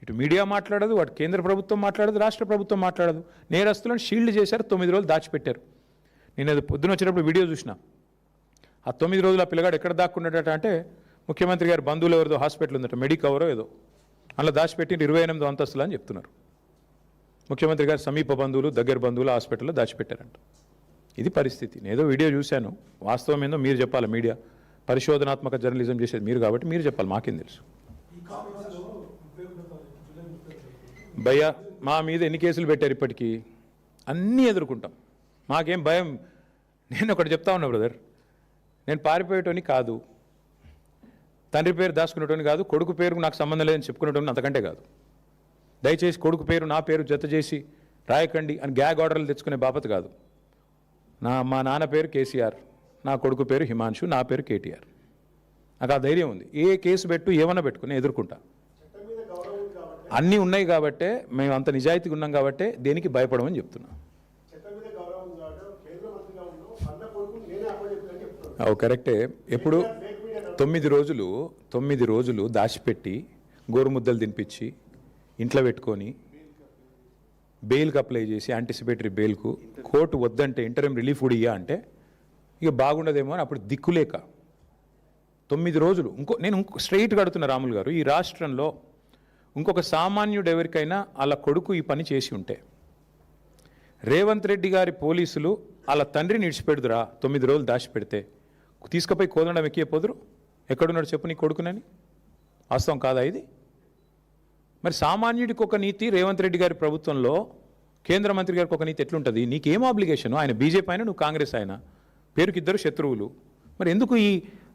ఇటు మీడియా మాట్లాడదు, అటు కేంద్ర ప్రభుత్వం మాట్లాడదు, రాష్ట్ర ప్రభుత్వం మాట్లాడదు. నేరస్తులను షీల్డ్ చేశారు, 9 రోజులు దాచిపెట్టారు. నేను అది పొద్దున వచ్చేటప్పుడు వీడియో చూసిన. ఆ 9 రోజులు ఆ పిల్లగాడు ఎక్కడ దాక్కున్నాడట అంటే ముఖ్యమంత్రి గారి బంధువులు ఎవరిదో హాస్పిటల్ ఉందట, మెడికవరో ఏదో, అలా దాచిపెట్టి 28 అంతస్తులు అని చెప్తున్నారు. ముఖ్యమంత్రి గారు సమీప బంధువులు, దగ్గర బంధువులు హాస్పిటల్లో దాచిపెట్టారంట. ఇది పరిస్థితి. నేను ఏదో వీడియో చూశాను, వాస్తవం ఏందో మీరు చెప్పాలి. మీడియా పరిశోధనాత్మక జర్నలిజం చేసేది మీరు కాబట్టి మీరు చెప్పాలి, మాకేం తెలుసు. భయ మా మీద ఎన్ని కేసులు పెట్టారు ఇప్పటికీ, అన్నీ ఎదుర్కొంటాం, మాకేం భయం. నేను ఒకటి చెప్తా ఉన్నా బ్రదర్, నేను పారిపోయేటోని కాదు, తండ్రి పేరు దాచుకునేటోని కాదు, కొడుకు పేరు నాకు సంబంధం లేదని చెప్పుకునేటోని అంతకంటే కాదు. దయచేసి కొడుకు పేరు నా పేరు జత చేసి రాయకండి అని గ్యాగ్ ఆర్డర్లు తెచ్చుకునే బాపత కాదు. మా నాన్న పేరు కేసీఆర్, నా కొడుకు పేరు హిమాంశు, నా పేరు కేటీఆర్. నాకు ఆ ధైర్యం ఉంది. ఏ కేసు పెట్టు ఏమన్నా పెట్టుకుని ఎదుర్కొంటా. అన్నీ ఉన్నాయి కాబట్టే, మేము అంత నిజాయితీగా ఉన్నాం కాబట్టే దేనికి భయపడమని చెప్తున్నా. అవు కరెక్టే. ఎప్పుడు 9 రోజులు దాచిపెట్టి గోరుముద్దలు తినిపించి ఇంట్లో పెట్టుకొని బెయిల్కి అప్లై చేసి యాంటిసిపేటరీ బెయిల్కు కోర్టు వద్దంటే ఇంటరిమ్ రిలీఫ్ కూడా ఇయ్యా అంటే ఇక బాగుండదేమో అని అప్పుడు దిక్కులేక 9 రోజులు. నేను స్ట్రైట్గా అడుగుతున్న రాములు గారు, ఈ రాష్ట్రంలో ఇంకొక సామాన్యుడు ఎవరికైనా వాళ్ళ కొడుకు ఈ పని చేసి ఉంటే రేవంత్ రెడ్డి గారి పోలీసులు వాళ్ళ తండ్రిని ఇడిచిపెడుదురా? 9 రోజులు దాచిపెడితే తీసుకుపోయి కోదండం ఎక్కిపోదురు? ఎక్కడున్నాడు చెప్పు నీ కొడుకునని? వాస్తవం కాదా ఇది? మరి సామాన్యుడికి ఒక నీతి రేవంత్ రెడ్డి గారి ప్రభుత్వంలో, కేంద్ర మంత్రి గారికి ఒక నీతి ఎట్లుంటుంది? నీకేం ఆబ్లిగేషను? ఆయన బీజేపీ అయినా, నువ్వు కాంగ్రెస్ అయినా, పేరుకి ఇద్దరు శత్రువులు. మరి ఎందుకు ఈ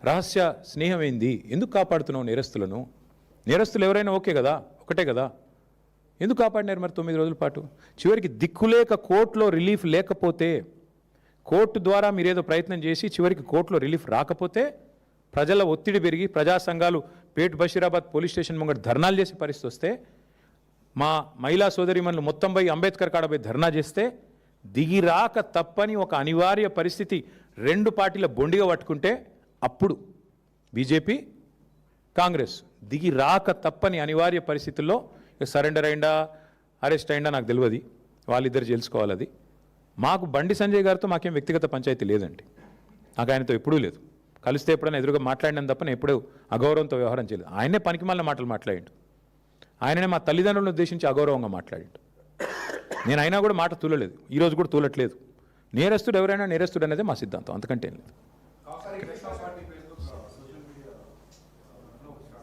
రహస్య స్నేహం ఏంది? ఎందుకు కాపాడుతున్నావు నేరస్తులను? నేరస్తులు ఎవరైనా ఓకే కదా, ఒకటే కదా, ఎందుకు కాపాడినారు మరి 9 రోజుల పాటు? చివరికి దిక్కులేక కోర్టులో రిలీఫ్ లేకపోతే, కోర్టు ద్వారా మీరేదో ప్రయత్నం చేసి చివరికి కోర్టులో రిలీఫ్ రాకపోతే ప్రజల ఒత్తిడి పెరిగి ప్రజా సంఘాలు పేట్ బషీరాబాద్ పోలీస్ స్టేషన్ ముంగట ధర్నాలు చేసే పరిస్థితి వస్తే, మా మహిళా సోదరిమణులు మొత్తం పోయి అంబేద్కర్ కాడపై ధర్నా చేస్తే దిగిరాక తప్పని ఒక అనివార్య పరిస్థితి 2 పార్టీల బొండిగా పట్టుకుంటే అప్పుడు బీజేపీ కాంగ్రెస్ దిగి రాక తప్పని అనివార్య పరిస్థితుల్లో సరెండర్ అయిందా అరెస్ట్ అయిందా నాకు తెలియదు, వాళ్ళిద్దరు తెలుసుకోవాలి. అది మాకు బండి సంజయ్ గారితో మాకేం వ్యక్తిగత పంచాయతీ లేదండి, నాకు ఆయనతో ఎప్పుడూ లేదు. కలిస్తే ఎప్పుడైనా ఎదురుగా మాట్లాడినాను తప్ప నేను ఎప్పుడూ అగౌరవంతో వ్యవహారం చేయలేదు. ఆయనే పనికిమాలిన మాటలు మాట్లాడిండు, ఆయననే మా తల్లిదండ్రులను ఉద్దేశించి అగౌరవంగా మాట్లాడిండు. నేను అయినా కూడా మాట తూలలేదు, ఈరోజు కూడా తూలట్లేదు. నేరస్తుడు ఎవరైనా నేరస్తుడు అనేది మా సిద్ధాంతం, అంతకంటే ఏం లేదు.